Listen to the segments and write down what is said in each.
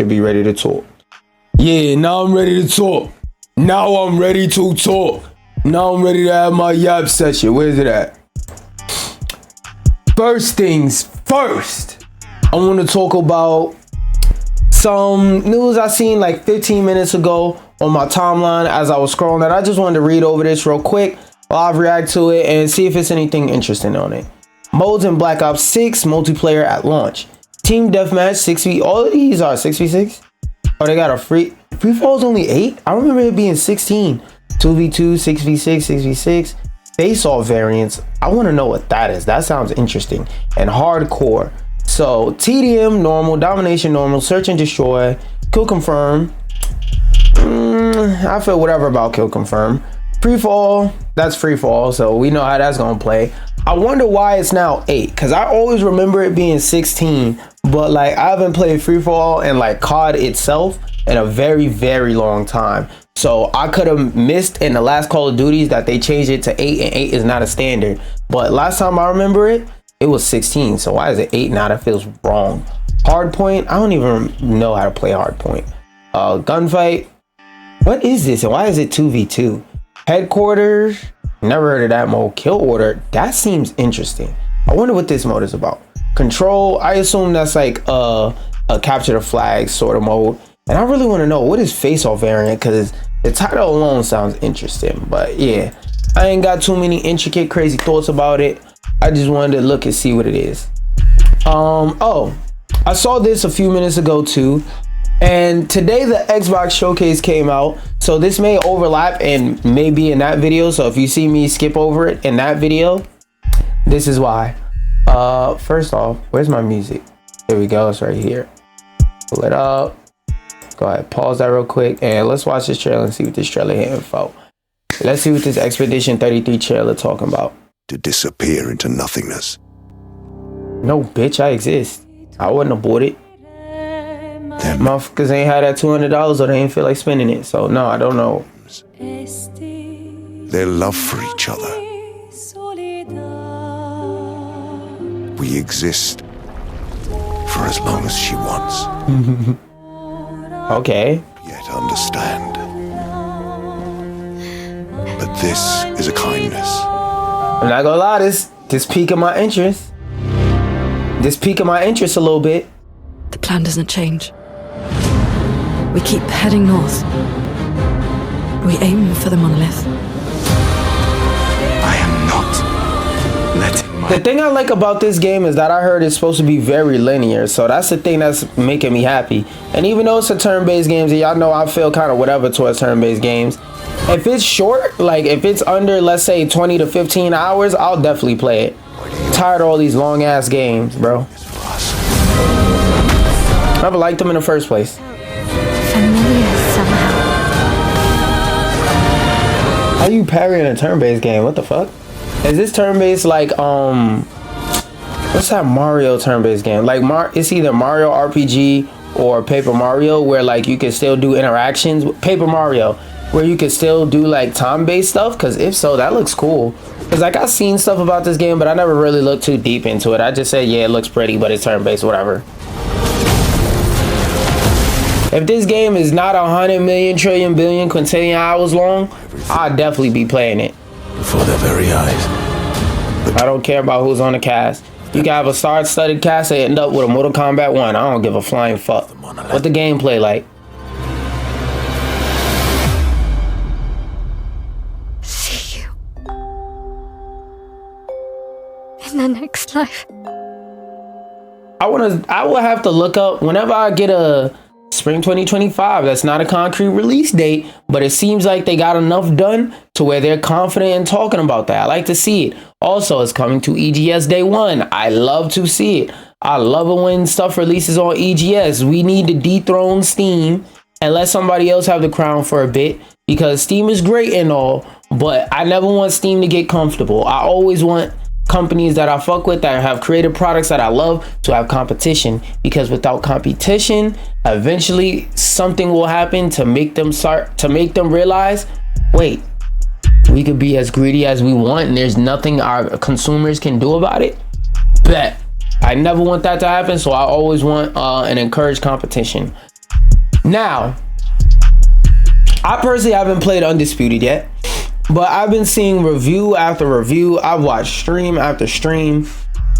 should be ready to talk. Yeah, now I'm ready to talk. Now I'm ready to talk. Now I'm ready to have my yap session. Where's it at? First things first, I want to talk about some news I seen like 15 minutes ago on my timeline as I was scrolling, and I just wanted to read over this real quick, live react to it, and see if it's anything interesting on it. Modes in Black Ops 6 multiplayer at launch. Team deathmatch 6v. All of these are 6v6. Oh, they got a free fall is only 8. I remember it being 16. 2v2, 6v6, 6v6. Face-off variants. I want to know what that is. That sounds interesting. And hardcore. So TDM normal, domination normal, search and destroy, kill confirm. I feel whatever about kill confirm. Free fall, that's free fall, so we know how that's gonna play. I wonder why it's now 8, because I always remember it being 16, but like I haven't played free fall and like COD itself in a very, very long time. So I could have missed in the last Call of Duties that they changed it to 8, and 8 is not a standard. But last time I remember it, it was 16. So why is it 8 now? That feels wrong. Hardpoint, I don't even know how to play hardpoint. Gunfight, what is this and why is it 2v2? Headquarters, never heard of that mode. Kill order, that seems interesting. I wonder what this mode is about. Control, I assume that's like a capture the flag sort of mode. And I really want to know what is face-off variant, because the title alone sounds interesting. But yeah, I ain't got too many intricate crazy thoughts about it. I just wanted to look and see what it is. Oh, I saw this a few minutes ago too, and today the Xbox showcase came out, so this may overlap and may be in that video. So if you see me skip over it in that video, this is why. First off, where's my music? Here we go, it's right here. Pull it up. Go ahead, pause that real quick, and let's watch this trailer and see what this trailer here info. Let's see what this Expedition 33 trailer talking about. To disappear into nothingness. No, bitch, I exist. I wouldn't have bought it. Motherfuckers ain't had that $200 or they ain't feel like spending it. So no, I don't know. Their love for each other. We exist for as long as she wants. Okay. Yet understand. But this is a kindness. I'm not gonna lie, this piquing my interest. This piquing my interest a little bit. The plan doesn't change. We keep heading north. We aim for the monolith. I am not letting my... The thing I like about this game is that I heard it's supposed to be very linear, so that's the thing that's making me happy. And even though it's a turn-based game, and y'all know I feel kind of whatever towards turn-based games, if it's short, like if it's under, let's say 20 to 15 hours, I'll definitely play it. Tired of all these long ass games, bro. Never liked them in the first place. Familiar somehow. How you parrying a turn-based game? What the fuck? Is this turn-based like what's that Mario turn-based game? Like it's either Mario RPG or Paper Mario, where like you can still do interactions with Paper Mario, where you can still do like time-based stuff. Because if so, that looks cool. Because like I've seen stuff about this game, but I never really looked too deep into it. I just said, yeah, it looks pretty, but it's turn-based, whatever. If this game is not 100 million, trillion, billion, quintillion hours long, I'll definitely be playing it. Before their very eyes. I don't care about who's on the cast. You can have a star-studded cast and end up with a Mortal Kombat 1. I don't give a flying fuck. What the gameplay like? See you in the next life. I will have to look up whenever I get a Spring 2025. That's not a concrete release date, but it seems like they got enough done to where they're confident in talking about that. I like to see it. Also, it's coming to EGS Day 1. I love to see it. I love it when stuff releases on EGS. We need to dethrone Steam and let somebody else have the crown for a bit, because Steam is great and all, but I never want Steam to get comfortable. I always want companies that I fuck with, that have created products that I love, to have competition, because without competition, eventually something will happen to make them realize, wait, we could be as greedy as we want and there's nothing our consumers can do about it. Bet. I never want that to happen, so I always want and encourage competition. Now, I personally haven't played Undisputed yet, but I've been seeing review after review. I've watched stream after stream,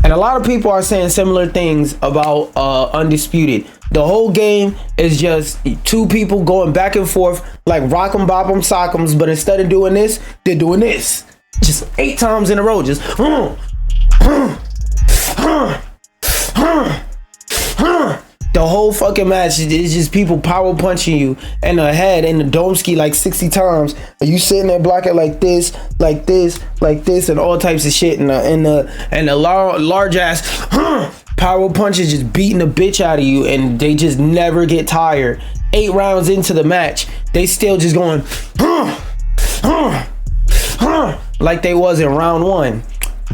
and a lot of people are saying similar things about Undisputed. The whole game is just two people going back and forth like rock'em, bop'em, sock'ems, but instead of doing this, they're doing this. Just 8 times in a row, just the whole fucking match is just people power punching you in the head in the domski like 60 times. And you sitting there blocking like this, like this, like this, and all types of shit. And the large ass power punches just beating the bitch out of you, and they just never get tired. 8 rounds into the match, they still just going like they was in round 1.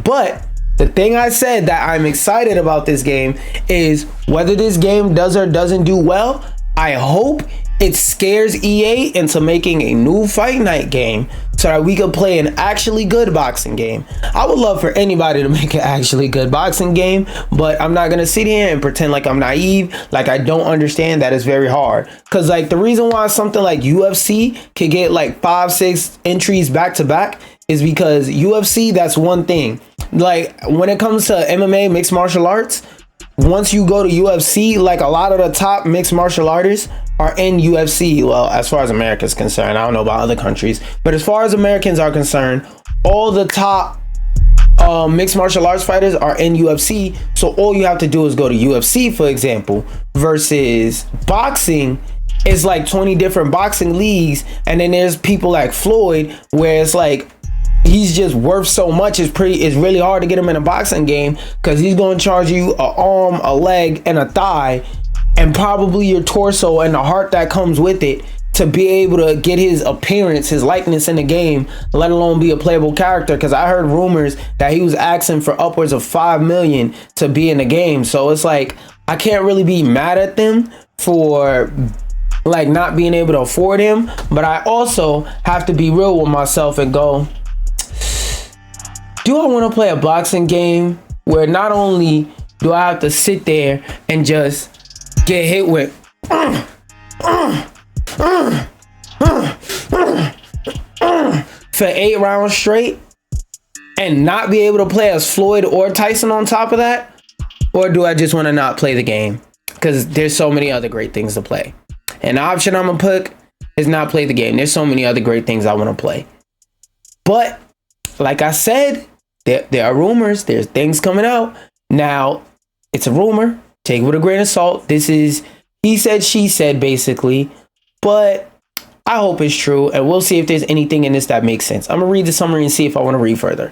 But the thing I said that I'm excited about this game is whether this game does or doesn't do well, I hope it scares EA into making a new Fight Night game so that we could play an actually good boxing game. I would love for anybody to make an actually good boxing game, but I'm not gonna sit here and pretend like I'm naive, like I don't understand that it's very hard. Cause like the reason why something like UFC could get like 5-6 entries back to back is because UFC, that's one thing. Like when it comes to MMA, mixed martial arts, once you go to UFC, like a lot of the top mixed martial artists are in UFC. Well, as far as America is concerned, I don't know about other countries, but as far as Americans are concerned, all the top mixed martial arts fighters are in UFC. So all you have to do is go to UFC, for example, versus boxing. It's like 20 different boxing leagues, and then there's people like Floyd, where it's like he's just worth so much. It's really hard to get him in a boxing game because he's going to charge you an arm, a leg, and a thigh, and probably your torso and the heart that comes with it to be able to get his appearance, his likeness in the game, let alone be a playable character. Because I heard rumors that he was asking for upwards of $5 million to be in the game. So it's like I can't really be mad at them for like not being able to afford him, but I also have to be real with myself and go, do I want to play a boxing game where not only do I have to sit there and just get hit with for 8 rounds straight and not be able to play as Floyd or Tyson on top of that? Or do I just want to not play the game? Because there's so many other great things to play. And the option I'm going to pick is not play the game. There's so many other great things I want to play. But like I said, there are rumors. There's things coming out. Now, it's a rumor. Take it with a grain of salt. This is he said, she said, basically. But I hope it's true. And we'll see if there's anything in this that makes sense. I'm going to read the summary and see if I want to read further.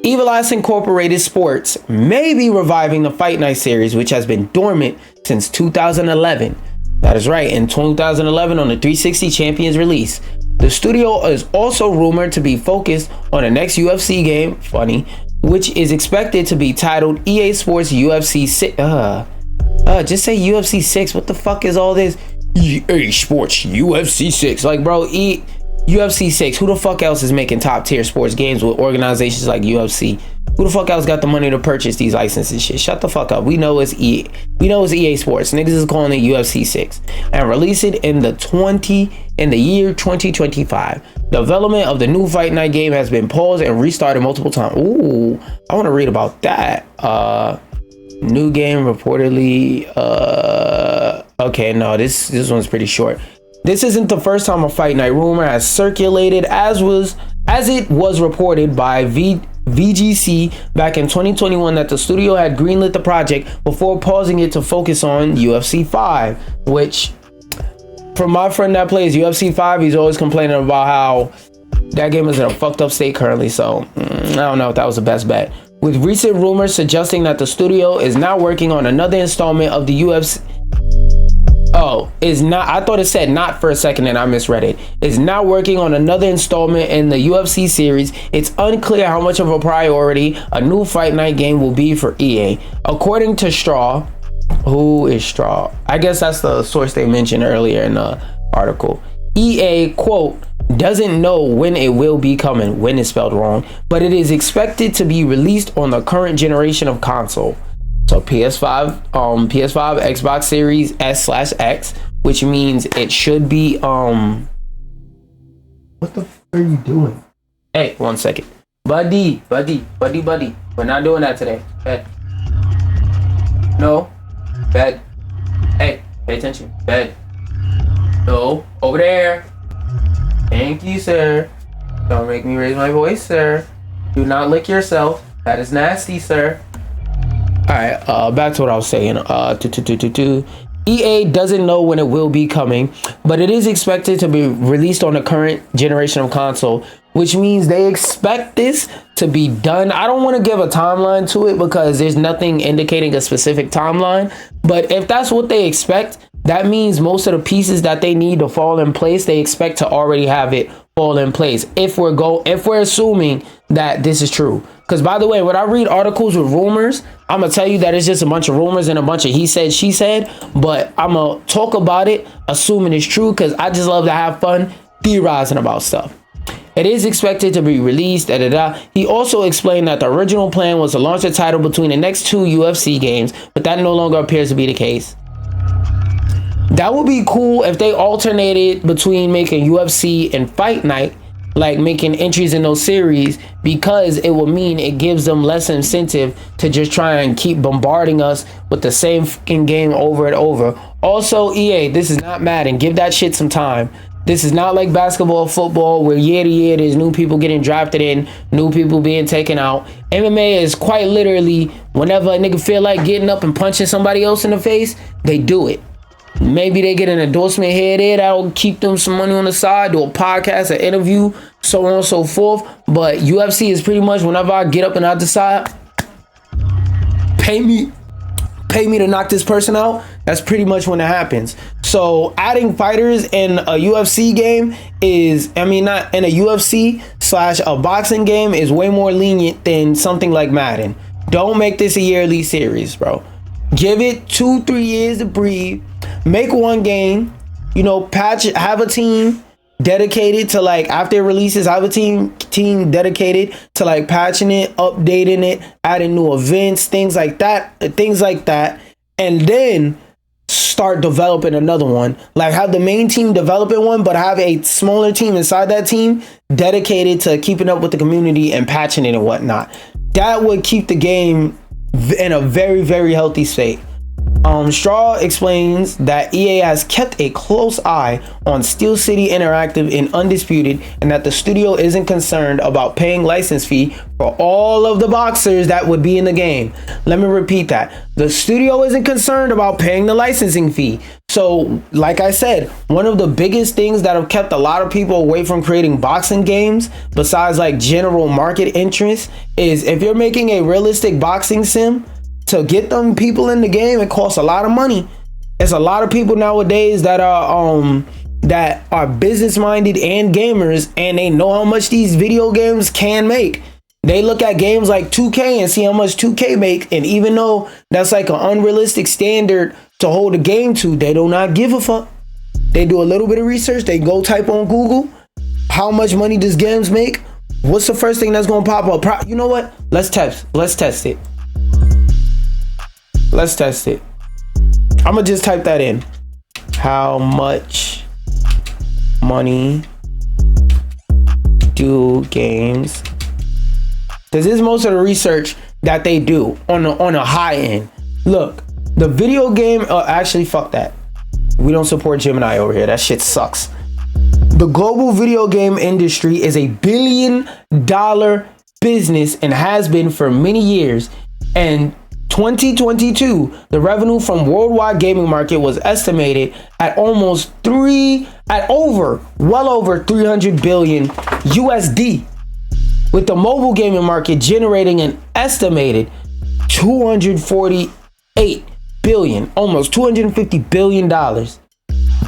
Evil Eyes Incorporated Sports may be reviving the Fight Night series, which has been dormant since 2011. That is right, in 2011 on the 360 Champions release. The studio is also rumored to be focused on the next UFC game, funny, which is expected to be titled EA Sports UFC 6. Just say UFC 6. What the fuck is all this? EA Sports UFC 6. Like, bro, UFC 6. Who the fuck else is making top tier sports games with organizations like UFC? Who the fuck else got the money to purchase these licenses shit? Shut the fuck up. We know it's EA. We know it's EA Sports. Niggas is calling it UFC 6 and release it in the year 2025. Development of the new Fight Night game has been paused and restarted multiple times. Ooh, I want to read about that. New game reportedly. Okay, no, this one's pretty short. This isn't the first time a Fight Night rumor has circulated, as it was reported by VGC back in 2021 that the studio had greenlit the project before pausing it to focus on UFC 5, which, from my friend that plays UFC 5, he's always complaining about how that game is in a fucked up state currently. So I don't know if that was the best bet. With recent rumors suggesting that the studio is now working on another installment of the UFC. Oh, is not. I thought it said not for a second and I misread it. Is now working on another installment in the UFC series. It's unclear how much of a priority a new Fight Night game will be for EA. According to Straw, who is Straw? I guess that's the source they mentioned earlier in the article. EA, quote, doesn't know when it will be coming, when is spelled wrong, but it is expected to be released on the current generation of console. So PS5, Xbox Series S/X, which means it should be what the f are you doing? Hey, 1 second. Buddy. We're not doing that today. Bed. No. Bed. Hey, pay attention. Bed. No. Over there. Thank you, sir. Don't make me raise my voice, sir. Do not lick yourself. That is nasty, sir. Alright, back to what I was saying. EA doesn't know when it will be coming, but it is expected to be released on the current generation of console, which means they expect this to be done. I don't want to give a timeline to it because there's nothing indicating a specific timeline, but if that's what they expect, that means most of the pieces that they need to fall in place, they expect to already have it fall in place. If we're assuming that this is true. Because by the way, when I read articles with rumors, I'm gonna tell you that it's just a bunch of rumors and a bunch of he said, she said, but I'm gonna talk about it assuming it's true because I just love to have fun theorizing about stuff. It is expected to be released. He also explained that the original plan was to launch the title between the next 2 UFC games, but that no longer appears to be the case. That would be cool if they alternated between making UFC and Fight Night, like making entries in those series, because it will mean it gives them less incentive to just try and keep bombarding us with the same fucking game over and over. Also, EA, this is not Madden. Give that shit some time. This is not like basketball or football where year to year there's new people getting drafted in, new people being taken out. MMA is quite literally whenever a nigga feel like getting up and punching somebody else in the face, they do it. Maybe they get an endorsement here there that'll keep them some money on the side, do a podcast, an interview, so on and so forth. But UFC is pretty much whenever I get up and I decide, pay me to knock this person out, that's pretty much when it happens. So adding fighters in a UFC game is, not in a UFC / a boxing game is way more lenient than something like Madden. Don't make this a yearly series, bro. Give it 2-3 years to breathe. Make one game, have a team dedicated to after it releases, have a team dedicated to patching it, updating it, adding new events, things like that, and then start developing another one. Have the main team developing one, but have a smaller team inside that team dedicated to keeping up with the community and patching it and whatnot. That would keep the game in a very, very healthy state. Straw explains that EA has kept a close eye on Steel City Interactive in Undisputed, and that the studio isn't concerned about paying license fee for all of the boxers that would be in the game. Let me repeat that. The studio isn't concerned about paying the licensing fee. So, like I said, one of the biggest things that have kept a lot of people away from creating boxing games, besides general market interest, is if you're making a realistic boxing sim, to get them people in the game, it costs a lot of money. There's a lot of people nowadays that are business minded and gamers, and they know how much these video games can make. They look at games like 2K and see how much 2K make, and even though that's an unrealistic standard to hold a game to, they do not give a fuck. They do a little bit of research. They go type on Google, how much money does games make? What's the first thing that's gonna pop up? You know what? Let's test it. Let's test it. I'm gonna just type that in. How much money do games? This is most of the research that they do on a high end. Look, the video game. Actually, fuck that. We don't support Gemini over here. That shit sucks. The global video game industry is a $1 billion business and has been for many years. And 2022, the revenue from worldwide gaming market was estimated at well over 300 billion USD, with the mobile gaming market generating an estimated 248 billion, almost $250 billion.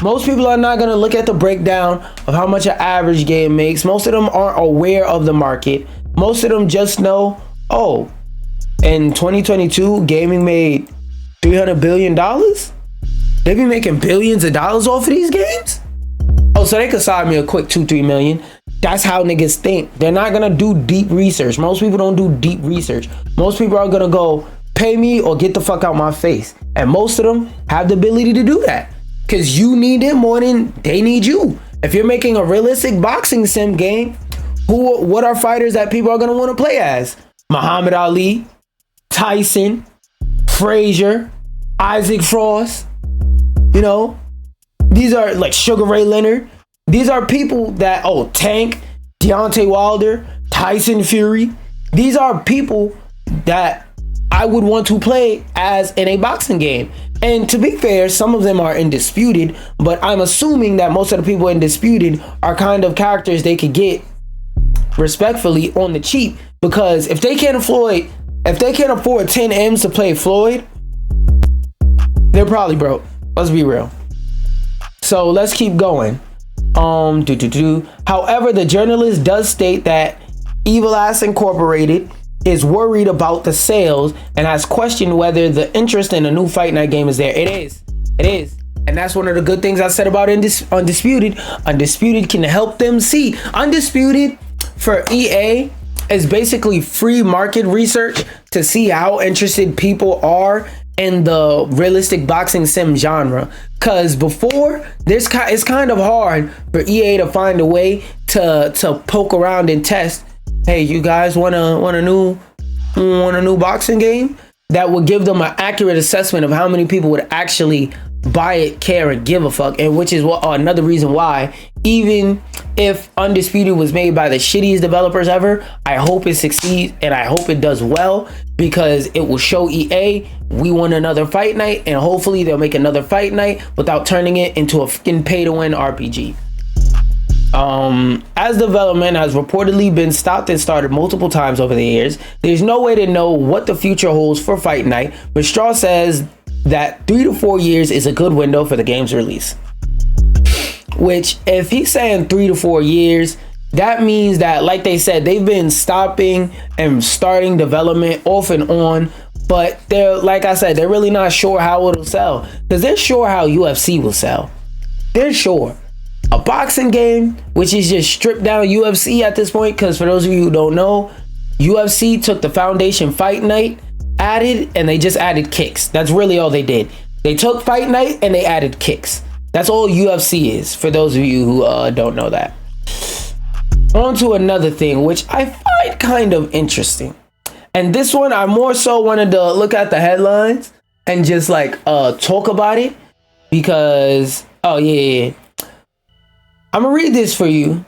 Most people are not going to look at the breakdown of how much an average game makes. Most of them aren't aware of the market. Most of them just know, in 2022, gaming made $300 billion. They be making billions of dollars off of these games. So they could side me a quick 2-3 million. That's how niggas think. They're not gonna do deep research. Most people don't do deep research. Most people are gonna go pay me or get the fuck out my face. And most of them have the ability to do that. because you need them more than they need you. If you're making a realistic boxing sim game, what are fighters that people are going to want to play as? Muhammad Ali, Tyson, Frazier, Isaac Frost, you know, these are like Sugar Ray Leonard. These are people that, Tank, Deontay Wilder, Tyson Fury. These are people that I would want to play as in a boxing game. And to be fair, some of them are Undisputed, but I'm assuming that most of the people in Undisputed are kind of characters they could get respectfully on the cheap, because if they can't afford 10 M's to play Floyd, they're probably broke. Let's be real. So let's keep going. However, the journalist does state that Evil Ass Incorporated is worried about the sales and has questioned whether the interest in a new Fight Night game is there. It is. And that's one of the good things I said about Undisputed. Undisputed can help them see. Undisputed for EA is basically free market research to see how interested people are in the realistic boxing sim genre. Cause before, it's kind of hard for EA to find a way to poke around and test. Hey, you guys want a new boxing game that would give them an accurate assessment of how many people would actually buy it, care, and give a fuck. And which is another reason why, even if Undisputed was made by the shittiest developers ever, I hope it succeeds and I hope it does well, because it will show EA we want another Fight Night, and hopefully they'll make another Fight Night without turning it into a fucking pay-to-win RPG. As development has reportedly been stopped and started multiple times over the years, there's no way to know what the future holds for Fight Night, but Straw says that 3 to 4 years is a good window for the game's release. Which, if he's saying 3 to 4 years, that means that, like they said, they've been stopping and starting development off and on, but they're, like I said, they're really not sure how it'll sell, because they're sure how UFC will sell. They're sure. A boxing game, which is just stripped down UFC at this point, because for those of you who don't know, UFC took the Foundation Fight Night, added, and they just added kicks. That's really all they did. They took Fight Night and they added kicks. That's all UFC is, for those of you who don't know that. On to another thing, which I find kind of interesting. And this one, I more so wanted to look at the headlines and just like talk about it, because, yeah. I'm gonna read this for you,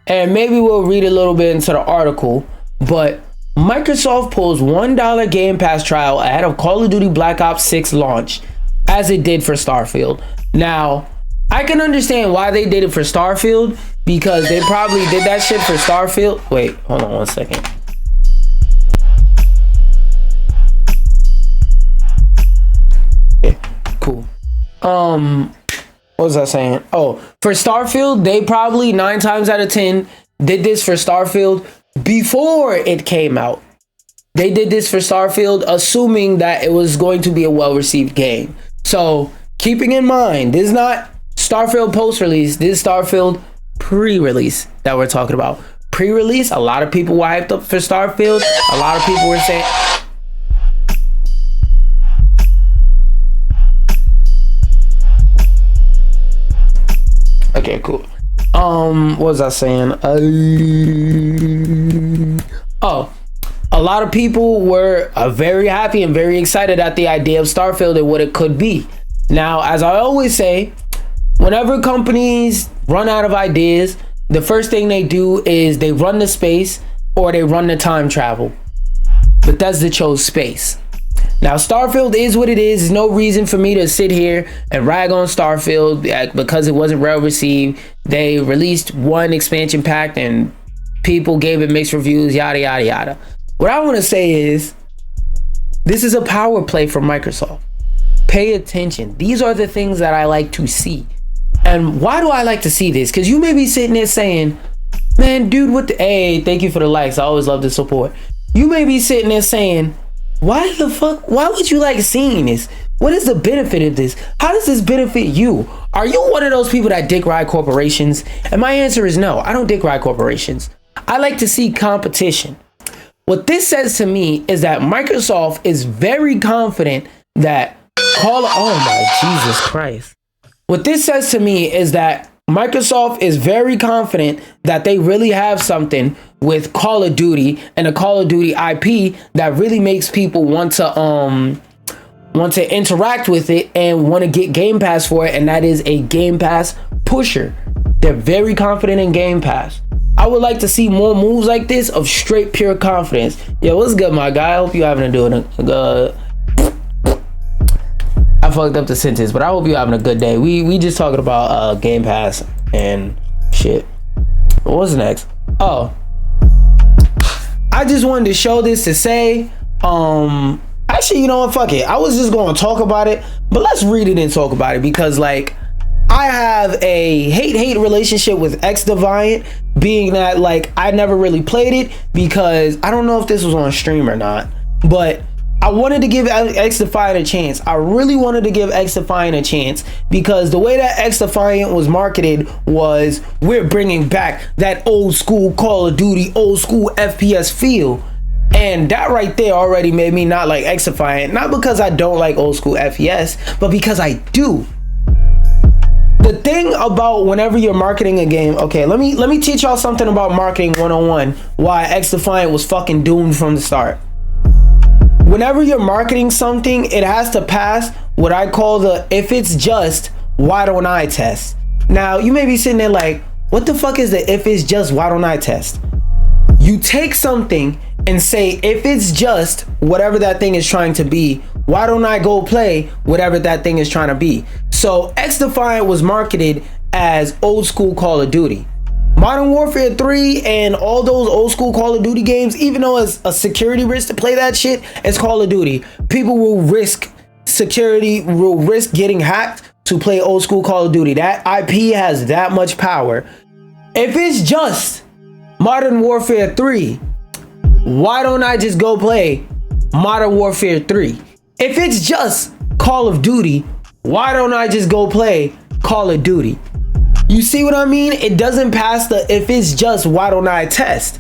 and maybe we'll read a little bit into the article, but Microsoft pulls $1 Game Pass trial ahead of Call of Duty Black Ops 6 launch, as it did for Starfield. Now, I can understand why they did it for Starfield, because they probably did that shit for Starfield. Wait, hold on one second. Yeah, cool. What was I saying? Oh, for Starfield, they probably 9 times out of 10 did this for Starfield before it came out. They did this for Starfield, assuming that it was going to be a well-received game. So, keeping in mind, this is not Starfield post-release. This is Starfield pre-release that we're talking about. Pre-release, a lot of people were hyped up for Starfield. A lot of people were saying... Okay, cool. What was I saying? A lot of people were very happy and very excited at the idea of Starfield and what it could be. Now, as I always say, whenever companies run out of ideas, the first thing they do is they run the space or they run the time travel. Bethesda chose space. Now, Starfield is what it is. There's no reason for me to sit here and rag on Starfield because it wasn't well received. They released one expansion pack and people gave it mixed reviews, yada, yada, yada. What I want to say is, this is a power play from Microsoft. Pay attention. These are the things that I like to see. And why do I like to see this? Because you may be sitting there saying, man, dude, what the... Hey, thank you for the likes. I always love the support. You may be sitting there saying, why the fuck? Why would you like seeing this? What is the benefit of this? How does this benefit you? Are you one of those people that dick ride corporations? And my answer is no. I don't dick ride corporations. I like to see competition. What this says to me is that Microsoft is very confident that oh my Jesus Christ. What this says to me is that Microsoft is very confident that they really have something with Call of Duty and a Call of Duty IP that really makes people want to interact with it and want to get Game Pass for it, and that is a Game Pass pusher. They're very confident in Game Pass. I would like to see more moves like this of straight pure confidence. Yo, what's good, my guy? I hope you're having I fucked up the sentence, but I hope you're having a good day. We just talking about Game Pass and shit. What's next? Oh, I just wanted to show this to say, actually, you know what? Fuck it. I was just going to talk about it, but let's read it and talk about it, because like I have a hate relationship with XDeviant, being that like I never really played it because I don't know if this was on stream or not, but I wanted to give XDefiant a chance. I really wanted to give XDefiant a chance because the way that XDefiant was marketed was, we're bringing back that old school Call of Duty, old school FPS feel. And that right there already made me not like XDefiant. Not because I don't like old school FPS, but because I do. The thing about whenever you're marketing a game, okay, let me teach y'all something about marketing 101, why XDefiant was fucking doomed from the start. Whenever you're marketing something, it has to pass what I call the if it's just, why don't I test. Now, you may be sitting there like, what the fuck is the if it's just, why don't I test? You take something and say, if it's just whatever that thing is trying to be, why don't I go play whatever that thing is trying to be? So XDefiant was marketed as old school Call of Duty. Modern Warfare 3 and all those old school Call of Duty games, even though it's a security risk to play that shit, it's Call of Duty. People will risk getting hacked to play old school Call of Duty. That IP has that much power. If it's just Modern Warfare 3, why don't I just go play Modern Warfare 3? If it's just Call of Duty, why don't I just go play Call of Duty? You see what I mean? It doesn't pass the if it's just, why don't I test?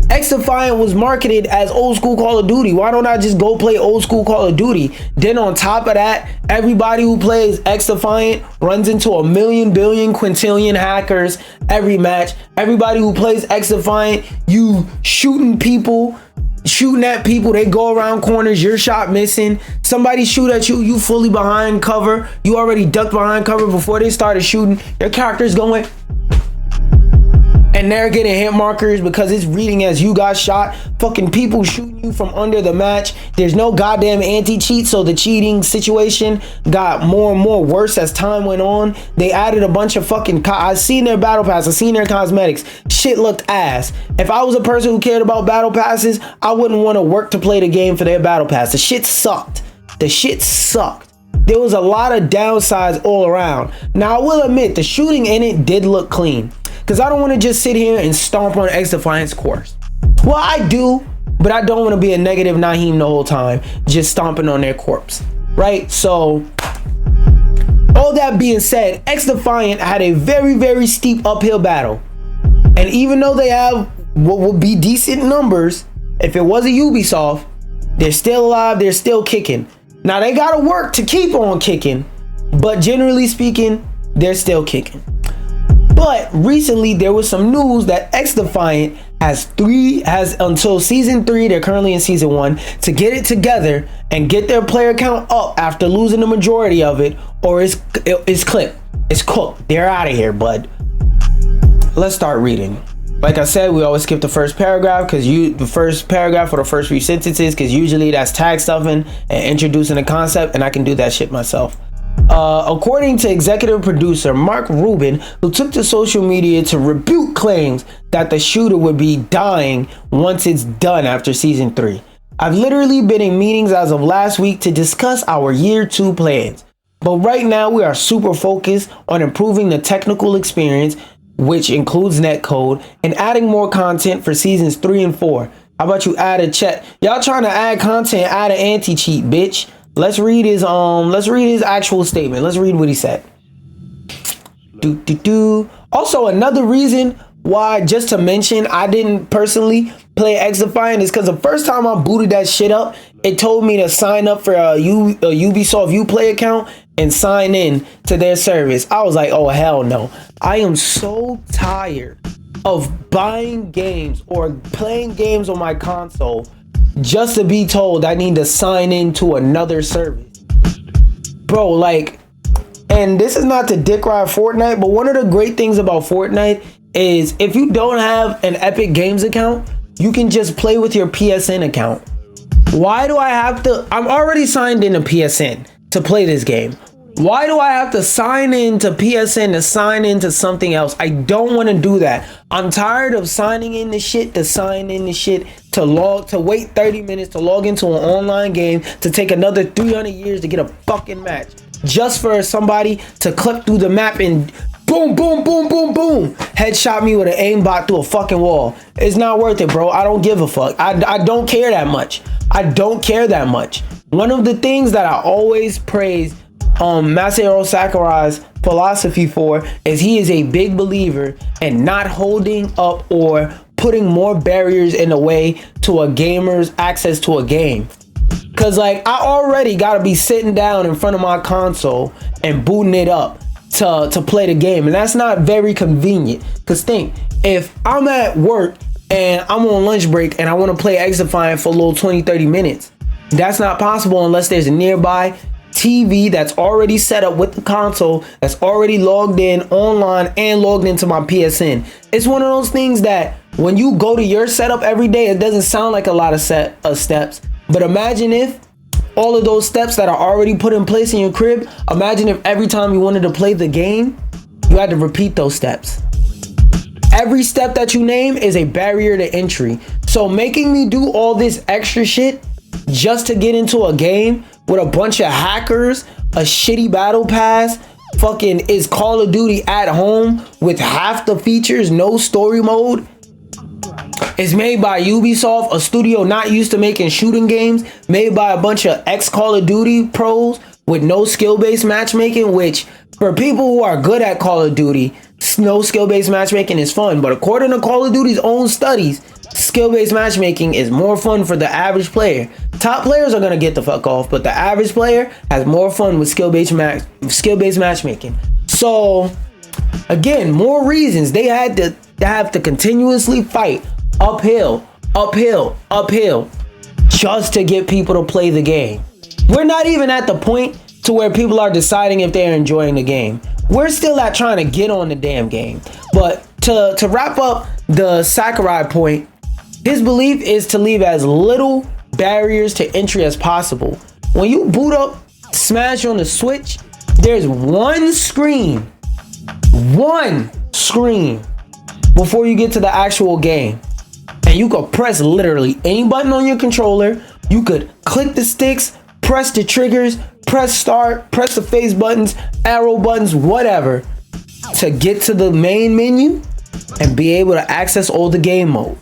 XDefiant was marketed as old school Call of Duty. Why don't I just go play old school Call of Duty? Then on top of that, everybody who plays XDefiant runs into a million, billion, quintillion hackers every match. Everybody who plays XDefiant, you shooting at people, they go around corners, your shot missing. Somebody shoot at you, you fully behind cover. You already ducked behind cover before they started shooting. Your character's going, and they're getting hit markers because it's reading as you got shot. Fucking people shooting you from under the match. There's no goddamn anti-cheat, so the cheating situation got more and more worse as time went on. They added a bunch of fucking I've seen their battle pass, I've seen their cosmetics. Shit looked ass. If I was a person who cared about battle passes, I wouldn't want to work to play the game for their battle pass. The shit sucked. The shit sucked. There was a lot of downsides all around. Now I will admit, the shooting in it did look clean, because I don't want to just sit here and stomp on XDefiant's course. Well, I do, but I don't want to be a negative Naheem the whole time, just stomping on their corpse, right? So, all that being said, XDefiant had a very, very steep uphill battle. And even though they have what would be decent numbers, if it was a Ubisoft, they're still alive, they're still kicking. Now, they got to work to keep on kicking, but generally speaking, they're still kicking. But recently there was some news that XDefiant has until season 3, they're currently in season 1, to get it together and get their player count up after losing the majority of it, or it's clipped. It's cooked. They're out of here, bud. Let's start reading. Like I said, we always skip the first paragraph or the first few sentences, because usually that's tag stuffing and introducing a concept, and I can do that shit myself. According to executive producer Mark Rubin, who took to social media to rebuke claims that the shooter would be dying once it's done after season 3. I've literally been in meetings as of last week to discuss our year 2 plans. But right now we are super focused on improving the technical experience, which includes netcode, and adding more content for seasons 3 and 4. How about you add a chat? Y'all trying to add content, add an anti-cheat, bitch. Let's read his actual statement. Let's read what he said. Also, another reason why, just to mention, I didn't personally play XDefiant is because the first time I booted that shit up, it told me to sign up for a Ubisoft Uplay account, and sign in to their service. I was like, oh hell no. I am so tired of buying games or playing games on my console just to be told I need to sign in to another service. Bro, like, and this is not to dick ride Fortnite, but one of the great things about Fortnite is if you don't have an Epic Games account, you can just play with your PSN account. Why do I have to? I'm already signed into PSN to play this game. Why do I have to sign in to PSN to sign into something else? I don't want to do that. I'm tired of signing in the shit to sign in the shit to wait 30 minutes to log into an online game to take another 300 years to get a fucking match just for somebody to clip through the map and boom, boom, boom, boom, boom, headshot me with an aimbot through a fucking wall. It's not worth it, bro. I don't give a fuck. I don't care that much. I don't care that much. One of the things that I always praise Masahiro Sakurai's philosophy for is he is a big believer in not holding up or putting more barriers in the way to a gamer's access to a game. Cause like I already gotta be sitting down in front of my console and booting it up to play the game, and that's not very convenient. Cause think, if I'm at work and I'm on lunch break and I want to play Exifine for a little 20-30 minutes, that's not possible unless there's a nearby TV that's already set up with the console, that's already logged in online and logged into my PSN. It's one of those things that when you go to your setup every day, it doesn't sound like a lot of steps, but imagine if all of those steps that are already put in place in your crib, imagine if every time you wanted to play the game, you had to repeat those steps. Every step that you name is a barrier to entry. So making me do all this extra shit just to get into a game with a bunch of hackers, a shitty battle pass, fucking is Call of Duty at home with half the features, no story mode. It's made by Ubisoft, a studio not used to making shooting games, made by a bunch of ex-Call of Duty pros with no skill-based matchmaking, which for people who are good at Call of Duty, no skill-based matchmaking is fun. But according to Call of Duty's own studies, skill-based matchmaking is more fun for the average player. Top players are gonna get the fuck off, but the average player has more fun with skill-based matchmaking. So again, more reasons they had to have to continuously fight uphill just to get people to play the game. We're not even at the point to where people are deciding if they're enjoying the game. We're still at trying to get on the damn game. But to wrap up the Sakurai point, his belief is to leave as little barriers to entry as possible. When you boot up Smash on the Switch, there's one screen before you get to the actual game. And you could press literally any button on your controller. You could click the sticks, press the triggers, press start, press the face buttons, arrow buttons, whatever, to get to the main menu and be able to access all the game modes.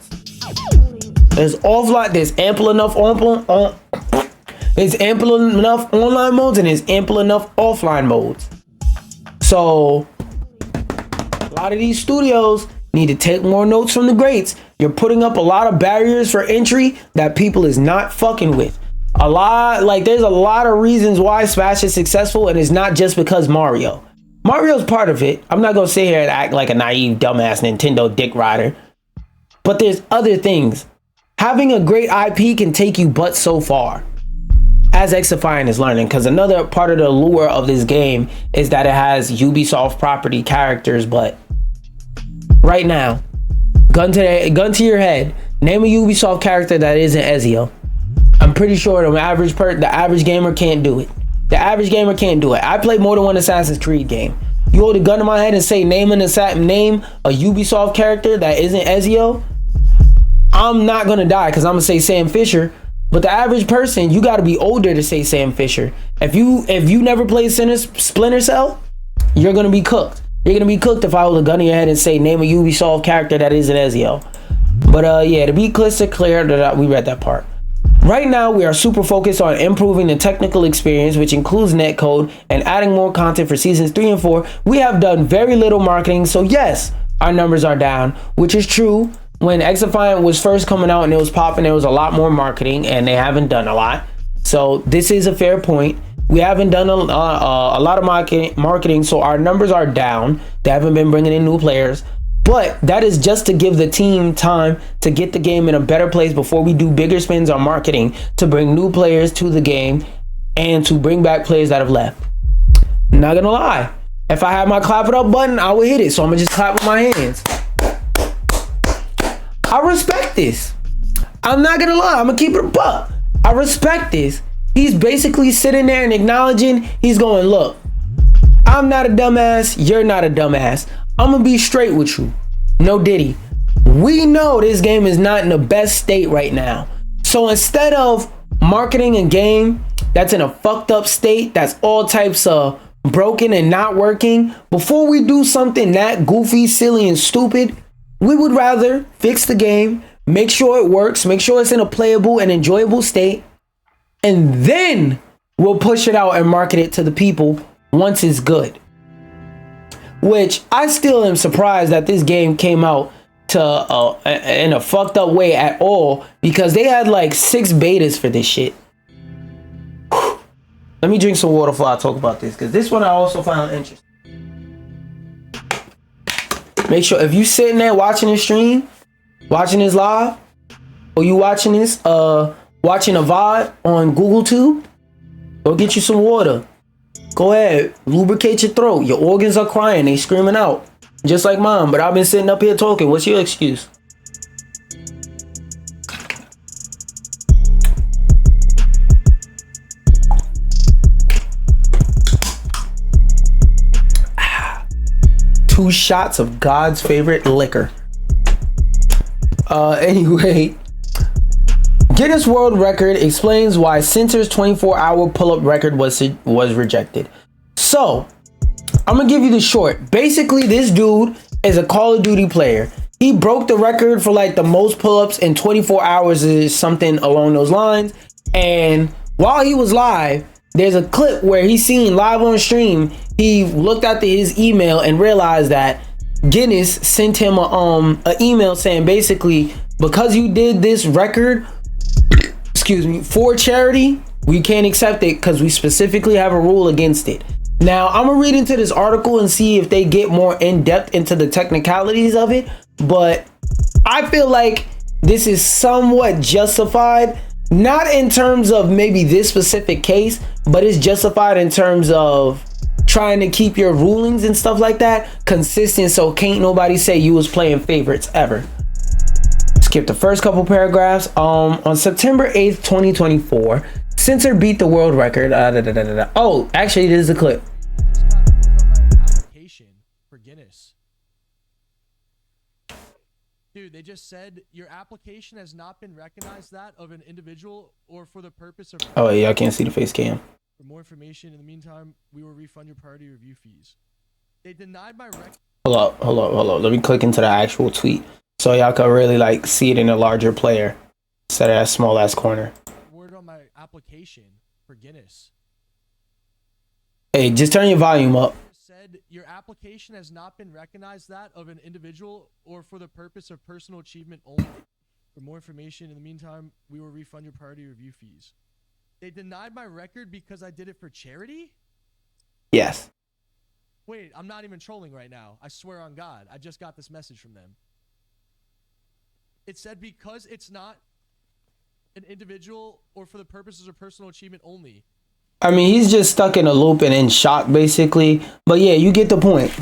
There's ample enough online modes and there's ample enough offline modes. So a lot of these studios need to take more notes from the greats. You're putting up a lot of barriers for entry that people is not fucking with. There's a lot of reasons why Smash is successful, and it's not just because Mario's part of it. I'm not gonna sit here and act like a naive dumbass Nintendo dick rider, but there's other things. Having a great IP can take you but so far, as Xify is learning, because another part of the allure of this game is that it has Ubisoft property characters. But right now, gun to your head, name a Ubisoft character that isn't Ezio. I'm pretty sure the average gamer can't do it. The average gamer can't do it. I played more than one Assassin's Creed game. You hold a gun to my head and say name a Ubisoft character that isn't Ezio, I'm not gonna die because I'm gonna say Sam Fisher. But the average person, you gotta be older to say Sam Fisher. If you never played Splinter Cell, you're gonna be cooked. You're gonna be cooked if I hold a gun to your head and say name a Ubisoft character that isn't Ezio. But yeah, to be crystal clear, we read that part. Right now, we are super focused on improving the technical experience, which includes netcode and adding more content for seasons 3 and 4. We have done very little marketing, so yes, our numbers are down, which is true. When Xify was first coming out and it was popping, there was a lot more marketing, and they haven't done a lot. So this is a fair point. We haven't done a lot of marketing, so our numbers are down. They haven't been bringing in new players, but that is just to give the team time to get the game in a better place before we do bigger spends on marketing to bring new players to the game and to bring back players that have left. Not gonna lie, if I had my clap it up button, I would hit it. So I'm gonna just clap with my hands. I respect this. I'm not gonna lie, I'm gonna keep it a buck. I respect this. He's basically sitting there and acknowledging, he's going, look, I'm not a dumbass, you're not a dumbass. I'm gonna be straight with you. No diddy. We know this game is not in the best state right now. So instead of marketing a game that's in a fucked up state, that's all types of broken and not working, before we do something that goofy, silly, and stupid, we would rather fix the game, make sure it works, make sure it's in a playable and enjoyable state, and then we'll push it out and market it to the people once it's good. Which I still am surprised that this game came out to in a fucked up way at all, because they had like 6 betas for this shit. Whew. Let me drink some water before I talk about this, because this one I also found interesting. Make sure if you sitting there watching this stream, watching this live, or you watching this watching a VOD on Google Tube, go get you some water. Go ahead, lubricate your throat. Your organs are crying, they screaming out, just like mine. But I've been sitting up here talking. What's your excuse? Two shots of God's favorite liquor. Anyway, Guinness World Record explains why Cincer's 24-hour pull-up record was rejected. So, I'm gonna give you the short. Basically, this dude is a Call of Duty player. He broke the record for like the most pull-ups in 24 hours, is something along those lines. And while he was live, there's a clip where he's seen live on stream. He looked at his email and realized that Guinness sent him a email saying basically, because you did this record, excuse me, for charity, we can't accept it because we specifically have a rule against it. Now, I'm gonna read into this article and see if they get more in depth into the technicalities of it, but I feel like this is somewhat justified, not in terms of maybe this specific case, but it's justified in terms of trying to keep your rulings and stuff like that consistent, so can't nobody say you was playing favorites ever. Skip the first couple paragraphs. On September 8th, 2024, Cincer beat the world record. Oh, actually, this is a clip. Just got word on my application for Guinness. Dude, they just said your application has not been recognized that of an individual or for the purpose of... Oh, yeah, I can't see the face cam. For more information, in the meantime, we will refund your priority review fees. They denied my Hold up. Let me click into the actual tweet so y'all can really like see it in a larger player instead of that small ass corner. word on my application for Guinness. Hey, just turn your volume up. Said your application has not been recognized that of an individual or for the purpose of personal achievement only. For more information, in the meantime, we will refund your priority review fees. They denied my record because I did it for charity? Yes. Wait, I'm not even trolling right now. I swear on God, I just got this message from them. It said because it's not an individual or for the purposes of personal achievement only. I mean, he's just stuck in a loop and in shock, basically. But yeah, you get the point.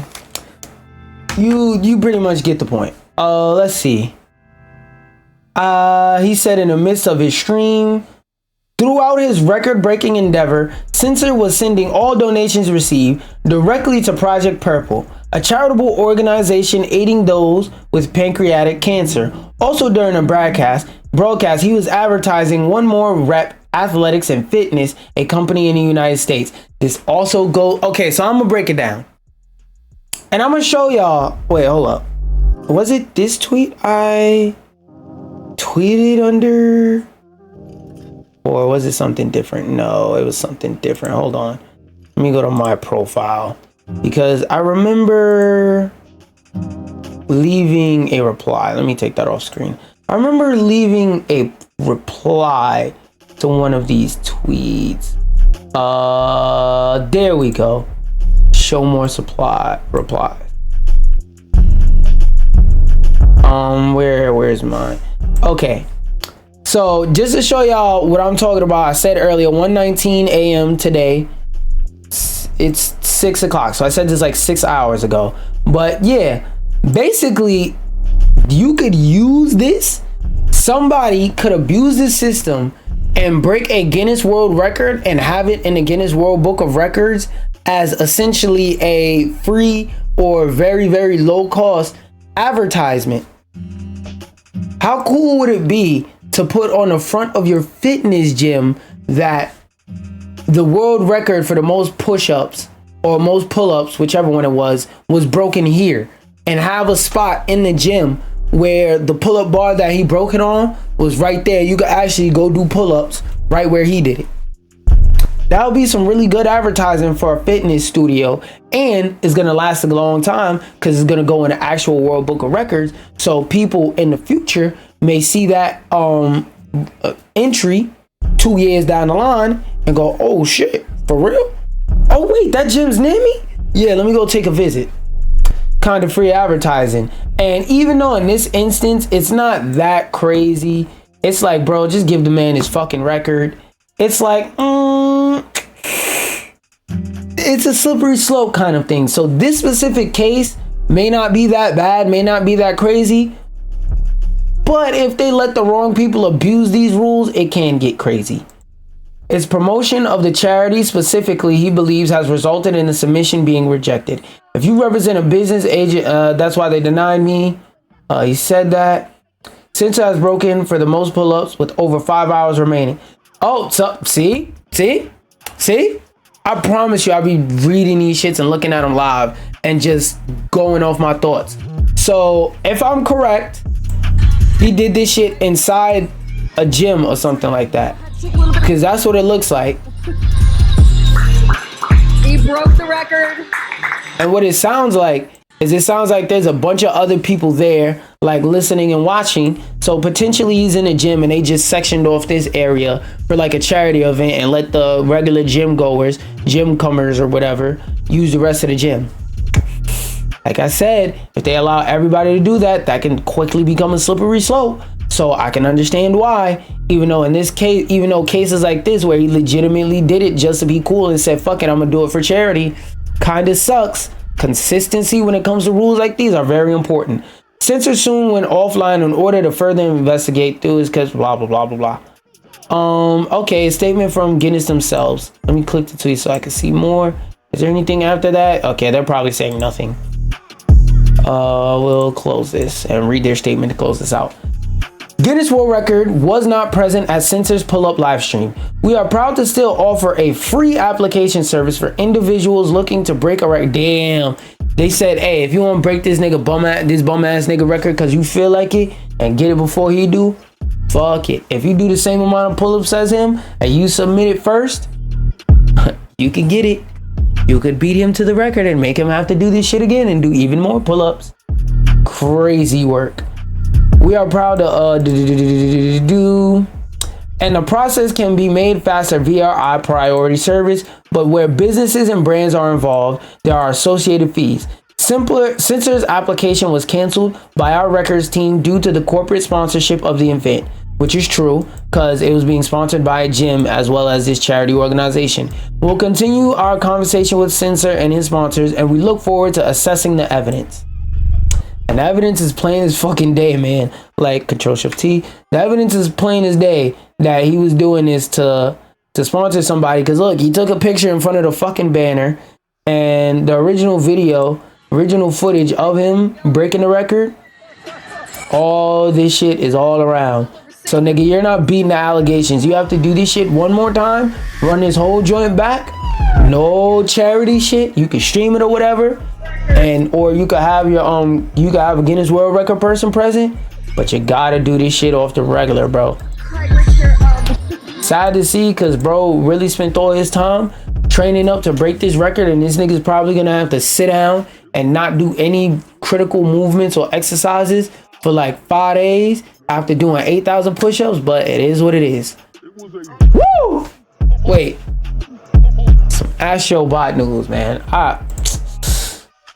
You pretty much get the point. Let's see. He said in the midst of his stream, throughout his record-breaking endeavor, Cincer was sending all donations received directly to Project Purple, a charitable organization aiding those with pancreatic cancer. Also during the broadcast, he was advertising One More Rep Athletics and Fitness, a company in the United States. This also okay, so I'm gonna break it down. And I'm gonna show y'all, wait, hold up. Was it this tweet I tweeted under? Or was it something different? No, it was something different. Hold on. Let me go to my profile. Because I remember leaving a reply. Let me take that off screen. I remember leaving a reply to one of these tweets. There we go. Show more replies. Where's mine? Okay. So just to show y'all what I'm talking about, I said earlier 1:19 a.m. today. It's 6 o'clock. So I said this like 6 hours ago. But yeah, basically you could use this. Somebody could abuse this system and break a Guinness World Record and have it in the Guinness World Book of Records as essentially a free or very, very low cost advertisement. How cool would it be to put on the front of your fitness gym that the world record for the most push-ups or most pull-ups, whichever one it was broken here, and have a spot in the gym where the pull-up bar that he broke it on was right there. You could actually go do pull-ups right where he did it. That would be some really good advertising for a fitness studio, and it's gonna last a long time because it's gonna go in the actual World Book of Records. So people in the future may see that entry 2 years down the line and go, "Oh shit, for real? Oh wait, that gym's near me? Yeah, let me go take a visit." Kind of free advertising. And even though in this instance it's not that crazy, it's like, bro, just give the man his fucking record. It's like, it's a slippery slope kind of thing. So this specific case may not be that bad, may not be that crazy, but if they let the wrong people abuse these rules, it can get crazy. Its promotion of the charity specifically, he believes, has resulted in the submission being rejected. If you represent a business agent, that's why they denied me. He said that. Sensor has broken for the most pull-ups with over 5 hours remaining. Oh, so see? I promise you I'll be reading these shits and looking at them live and just going off my thoughts. So if I'm correct, he did this shit inside a gym or something like that, because that's what it looks like. He broke the record. And what it sounds like is there's a bunch of other people there, like listening and watching. So potentially he's in a gym and they just sectioned off this area for like a charity event and let the regular gym comers or whatever, use the rest of the gym. Like I said, if they allow everybody to do that, that can quickly become a slippery slope. So I can understand why, even though in this case, even though cases like this where he legitimately did it just to be cool and said, fuck it, I'm gonna do it for charity, kind of sucks. Consistency when it comes to rules like these are very important. Censor soon went offline in order to further investigate through his case, blah, blah, blah, blah, blah. Okay, a statement from Guinness themselves. Let me click the tweet so I can see more. Is there anything after that? Okay, they're probably saying nothing. We'll close this and read their statement to close this out. Guinness World Record was not present at Censor's pull-up live stream. We are proud to still offer a free application service for individuals looking to break a record. Damn, they said, hey, if you want to break this bum ass nigga record because you feel like it and get it before he do, fuck it. If you do the same amount of pull-ups as him and you submit it first, you can get it. You could beat him to the record and make him have to do this shit again and do even more pull-ups. Crazy work. We are proud to do, and the process can be made faster via our priority service, but where businesses and brands are involved, there are associated fees. Censor's application was canceled by our records team due to the corporate sponsorship of the event, which is true because it was being sponsored by a gym as well as this charity organization. We'll continue our conversation with Censor and his sponsors, and we look forward to assessing the evidence. And the evidence is plain as fucking day, man. Like Control-Shift-T. The evidence is plain as day that he was doing this to sponsor somebody. Because look, he took a picture in front of the fucking banner. And the original footage of him breaking the record, all this shit is all around. So nigga, you're not beating the allegations. You have to do this shit one more time. Run this whole joint back. No charity shit. You can stream it or whatever. Or you could have a Guinness World Record person present, but you gotta do this shit off the regular, bro. Sad to see, cause bro really spent all his time training up to break this record, and this nigga's probably gonna have to sit down and not do any critical movements or exercises for like 5 days after doing 8,000 push-ups, but it is what it is. Woo! Wait. Astrobot news, man.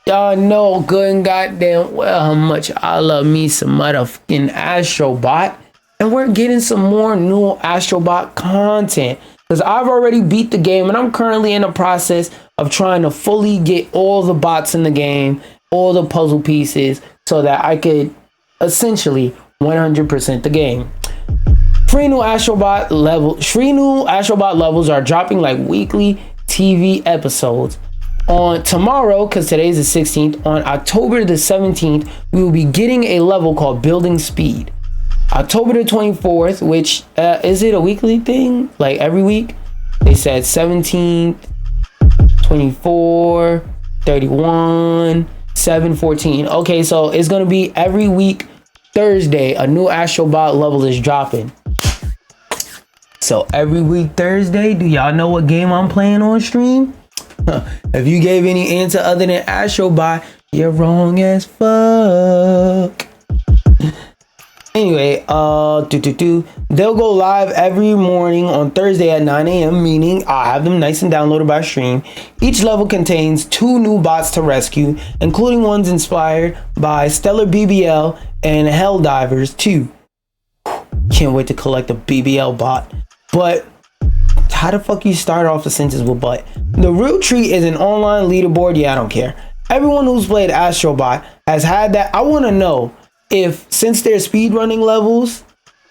Y'all know good and goddamn well how much I love me some motherfucking Astrobot. And we're getting some more new Astrobot content. Because I've already beat the game and I'm currently in the process of trying to fully get all the bots in the game, all the puzzle pieces, so that I could essentially 100% the game. Three new Astrobot levels are dropping like weekly TV episodes. On tomorrow, because today's the 16th, on October the 17th, we will be getting a level called Building Speed. October the 24th, which is it a weekly thing? Like every week? They said 17th, 24, 31, 7, 14. Okay, so it's going to be every week Thursday, a new Astrobot level is dropping. So every week Thursday, do y'all know what game I'm playing on stream? If you gave any answer other than Astrobot, you're wrong as fuck. Anyway, they'll go live every morning on Thursday at 9 a.m., meaning I'll have them nice and downloaded by stream. Each level contains 2 new bots to rescue, including ones inspired by Stellar BBL and Helldivers 2. Can't wait to collect a BBL bot. But how the fuck you start off a sentence with but? The real treat is an online leaderboard. Yeah, I don't care. Everyone who's played Astrobot has had that. I want to know if, since they're speedrunning levels,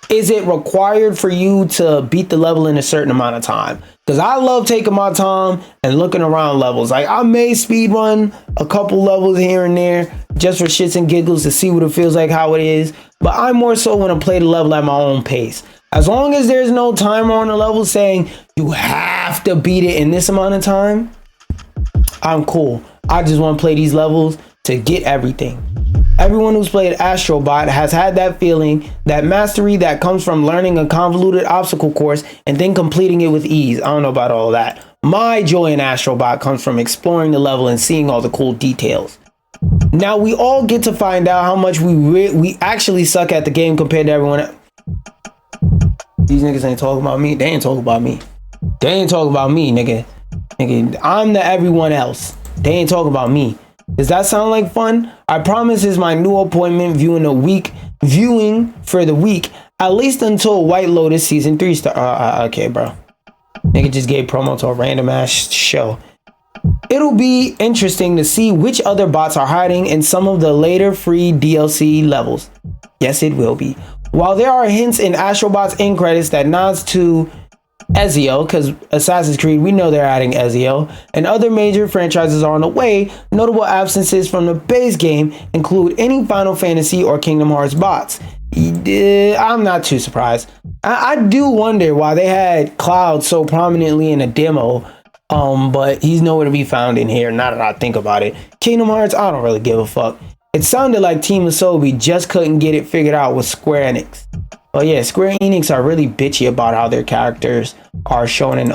is it required for you to beat the level in a certain amount of time? Because I love taking my time and looking around levels. Like, I may speedrun a couple levels here and there just for shits and giggles to see what it feels like, how it is. But I more so want to play the level at my own pace. As long as there's no timer on the level saying you have to beat it in this amount of time, I'm cool. I just want to play these levels to get everything. Everyone who's played Astrobot has had that feeling, that mastery that comes from learning a convoluted obstacle course and then completing it with ease. I don't know about all that. My joy in Astrobot comes from exploring the level and seeing all the cool details. Now we all get to find out how much we actually suck at the game compared to everyone else. These niggas ain't talking about me. They ain't talking about me. They ain't talking about me, nigga. I'm the everyone else. They ain't talking about me. Does that sound like fun? I promise is my new appointment viewing for the week, at least until White Lotus season 3 start. Okay, bro. Nigga just gave promo to a random ass show. It'll be interesting to see which other bots are hiding in some of the later free DLC levels. Yes, it will be. While there are hints in Astrobot's end credits that nods to Ezio, because Assassin's Creed, we know they're adding Ezio, and other major franchises are on the way, notable absences from the base game include any Final Fantasy or Kingdom Hearts bots. I'm not too surprised. I do wonder why they had Cloud so prominently in a demo, but he's nowhere to be found in here, now that I think about it. Kingdom Hearts, I don't really give a fuck. It sounded like Team Asobi just couldn't get it figured out with Square Enix. But yeah, Square Enix are really bitchy about how their characters are shown in other